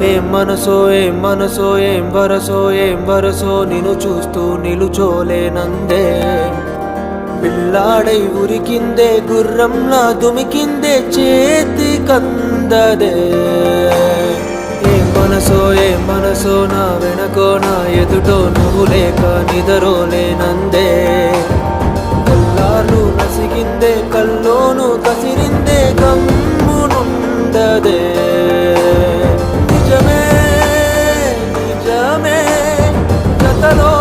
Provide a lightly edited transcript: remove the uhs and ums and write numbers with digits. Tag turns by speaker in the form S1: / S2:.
S1: ఏం మనసో ఏం మనసో ఏం వరసో ఏం వరసో నిన్ను చూస్తూ నిలుచోలేనందే పిల్లాడై ఉరికిందే గుర్రంలా దుమికిందే చేతి కందదే ఏం మనసో నా వెనకో నా ఎదుటో నువ్వు లేక నిదరోలేనందే కల్లాలు నసిగిందే కల్లోను కసిరిందే గమ్మునుండదే నిజమే నిజమే జతలో